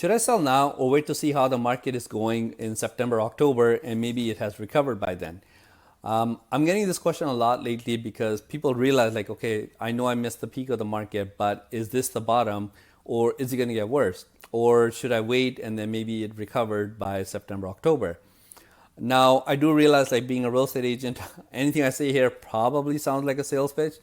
Should I sell now or wait to see how the market is going in September, October, and maybe it has recovered by then? I'm getting this question a lot lately because people realize, like, okay, I know I missed the peak of the market, but is this the bottom or is it going to get worse? Or should I wait and then maybe it recovered by September, October? Now, I do realize, like, being a real estate agent, anything I say here probably sounds like a sales pitch,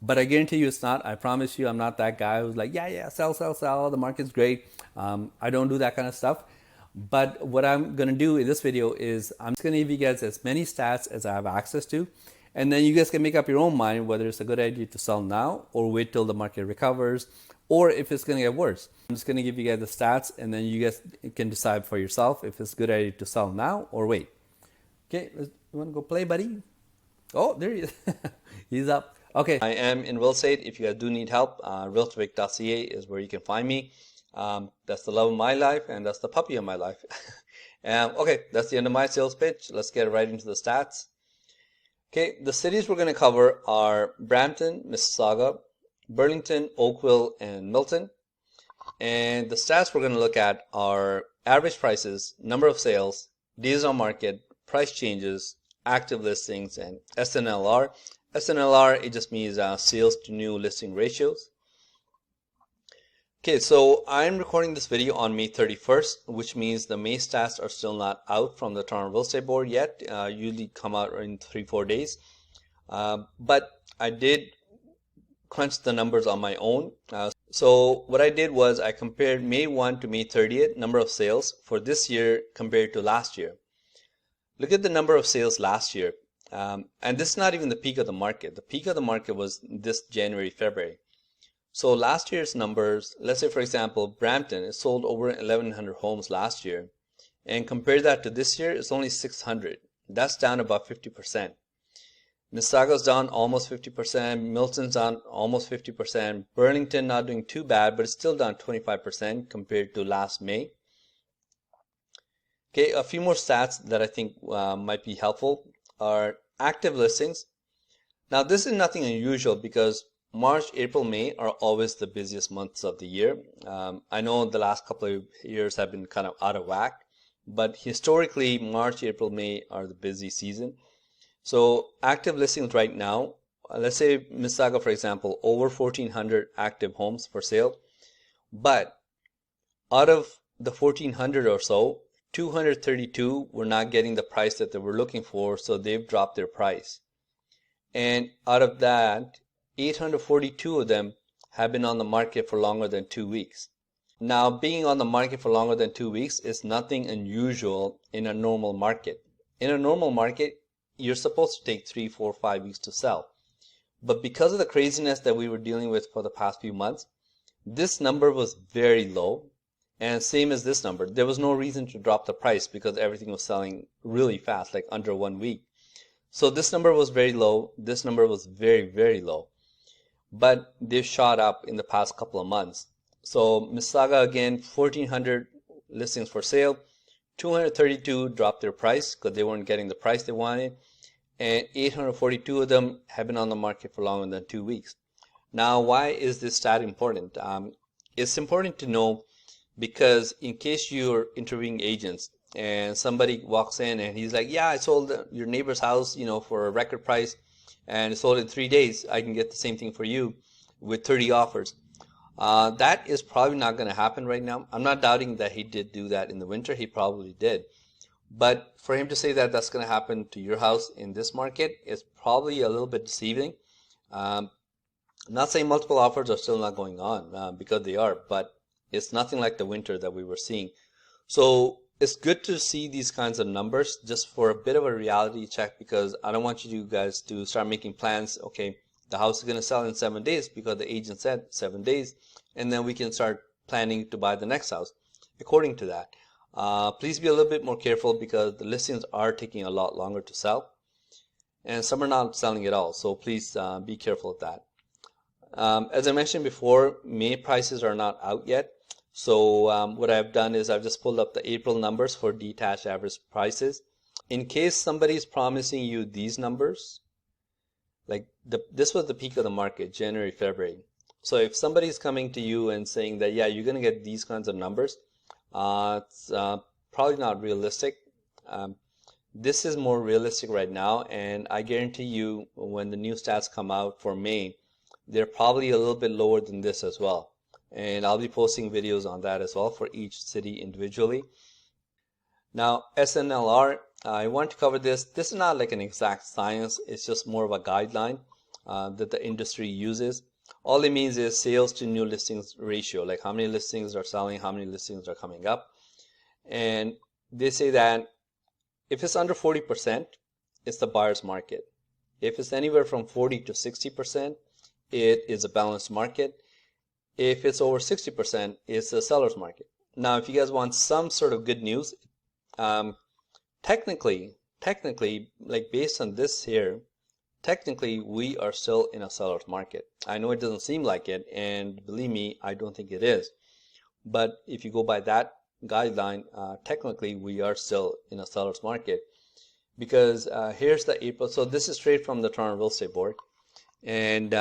but I guarantee you it's not. I promise you, I'm not that guy who's like, yeah, yeah, sell, sell, sell. The market's great. I don't do that kind of stuff. But what I'm going to do in this video is I'm just going to give you guys as many stats as I have access to. And then you guys can make up your own mind whether it's a good idea to sell now or wait till the market recovers, or if it's going to get worse. I'm just going to give you guys the stats and then you guys can decide for yourself if it's a good idea to sell now or wait. Okay, you want to go play, buddy? Oh, there he is. He's up. Okay, I am in real estate. If you guys do need help, realtorvic.ca is where you can find me. That's the love of my life and that's the puppy of my life. Okay, that's the end of my sales pitch. Let's get right into the stats. Okay, the cities we're going to cover are Brampton, Mississauga, Burlington, Oakville, and Milton. And the stats we're going to look at are average prices, number of sales, days on market, price changes, active listings, and SNLR. SNLR, it just means sales to new listing ratios. Okay, so I'm recording this video on May 31st, which means the May stats are still not out from the Toronto Real Estate Board yet. Usually come out in 3-4 days. But I did crunch the numbers on my own. So what I did was I compared May 1 to May 30th number of sales for this year compared to last year. Look at the number of sales last year. And this is not even the peak of the market. The peak of the market was this January, February. So last year's numbers, let's say for example, Brampton, it sold over 1,100 homes last year. And compare that to this year, it's only 600. That's down about 50%. Mississauga's down almost 50%. Milton's down almost 50%. Burlington not doing too bad, but it's still down 25% compared to last May. Okay, a few more stats that I think might be helpful are active listings. Now this is nothing unusual because March, April, May are always the busiest months of the year. I know the last couple of years have been kind of out of whack, but historically March, April, May are the busy season. So active listings right now, let's say Mississauga for example, over 1,400 active homes for sale, but out of the 1,400 or so, 232 were not getting the price that they were looking for, so they've dropped their price. And out of that, 842 of them have been on the market for longer than 2 weeks. Now, being on the market for longer than 2 weeks is nothing unusual in a normal market. In a normal market, you're supposed to take 3, 4, 5 weeks to sell. But because of the craziness that we were dealing with for the past few months, this number was very low. And same as this number, there was no reason to drop the price because everything was selling really fast, like under 1 week. So this number was very low. This number was very, very low. But they've shot up in the past couple of months. So Mississauga again, 1,400 listings for sale. 232 dropped their price because they weren't getting the price they wanted. And 842 of them have been on the market for longer than 2 weeks. Now, why is this stat important? It's important to know because in case you're interviewing agents and somebody walks in and he's like, yeah, I sold your neighbor's house, for a record price and it sold in 3 days, I can get the same thing for you with 30 offers. That is probably not going to happen right now. I'm not doubting that he did do that in the winter. He probably did. But for him to say that that's going to happen to your house in this market is probably a little bit deceiving. Not saying multiple offers are still not going on because they are, but it's nothing like the winter that we were seeing. So it's good to see these kinds of numbers just for a bit of a reality check because I don't want you guys to start making plans. Okay, the house is going to sell in 7 days because the agent said 7 days, and then we can start planning to buy the next house according to that. Please be a little bit more careful because the listings are taking a lot longer to sell and some are not selling at all. So please be careful of that. As I mentioned before, May prices are not out yet. So what I've done is I've just pulled up the April numbers for detached average prices. In case somebody's promising you these numbers, like this was the peak of the market, January, February. So if somebody's coming to you and saying that, yeah, you're going to get these kinds of numbers, It's probably not realistic. Um, this is more realistic right now, and I guarantee you when the new stats come out for May, they're probably a little bit lower than this as well. And I'll be posting videos on that as well for each city individually. Now, SNLR, I want to cover this. This is not like an exact science. It's just more of a guideline that the industry uses. All it means is sales to new listings ratio, like how many listings are selling, how many listings are coming up. And they say that if it's under 40%, it's the buyer's market. If it's anywhere from 40 to 60%, it is a balanced market. If it's over 60%, it's a seller's market. Now, if you guys want some sort of good news, technically, like based on this here, technically we are still in a seller's market. I know it doesn't seem like it, and believe me, I don't think it is. But if you go by that guideline, technically we are still in a seller's market, because here's the April. So this is straight from the Toronto Real Estate Board, and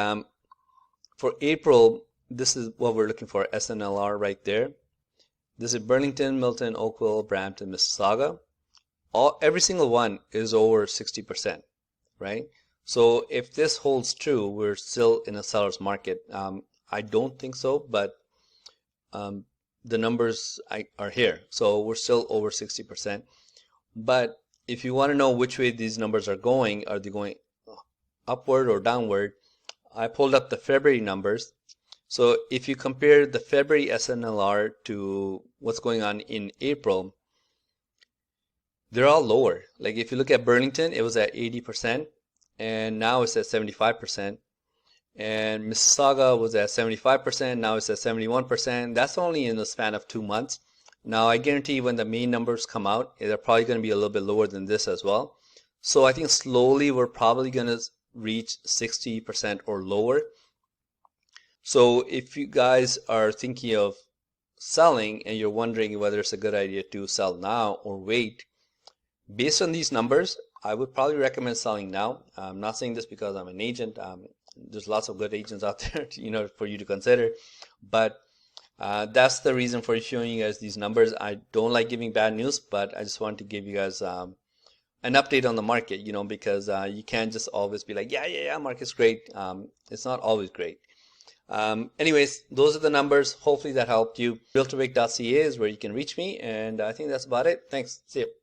for April, this is what we're looking for, SNLR right there. This is Burlington, Milton, Oakville, Brampton, Mississauga. Every single one is over 60%, right? So if this holds true, we're still in a seller's market. I don't think so, but the numbers are here. So we're still over 60%. But if you want to know which way these numbers are they going upward or downward? I pulled up the February numbers. So if you compare the February SNLR to what's going on in April, they're all lower. Like if you look at Burlington, it was at 80%, and now it's at 75%. And Mississauga was at 75%, now it's at 71%. That's only in the span of 2 months. Now I guarantee when the main numbers come out, they're probably going to be a little bit lower than this as well. So I think slowly we're probably going to reach 60% or lower. So if you guys are thinking of selling and you're wondering whether it's a good idea to sell now or wait, based on these numbers, I would probably recommend selling now. I'm not saying this because I'm an agent. There's lots of good agents out there, for you to consider. But that's the reason for showing you guys these numbers. I don't like giving bad news, but I just want to give you guys an update on the market, because you can't just always be like, yeah, market's great. It's not always great. Anyways, those are the numbers. Hopefully that helped you. Realtorvic.ca is where you can reach me, and I think that's about it. Thanks. See you.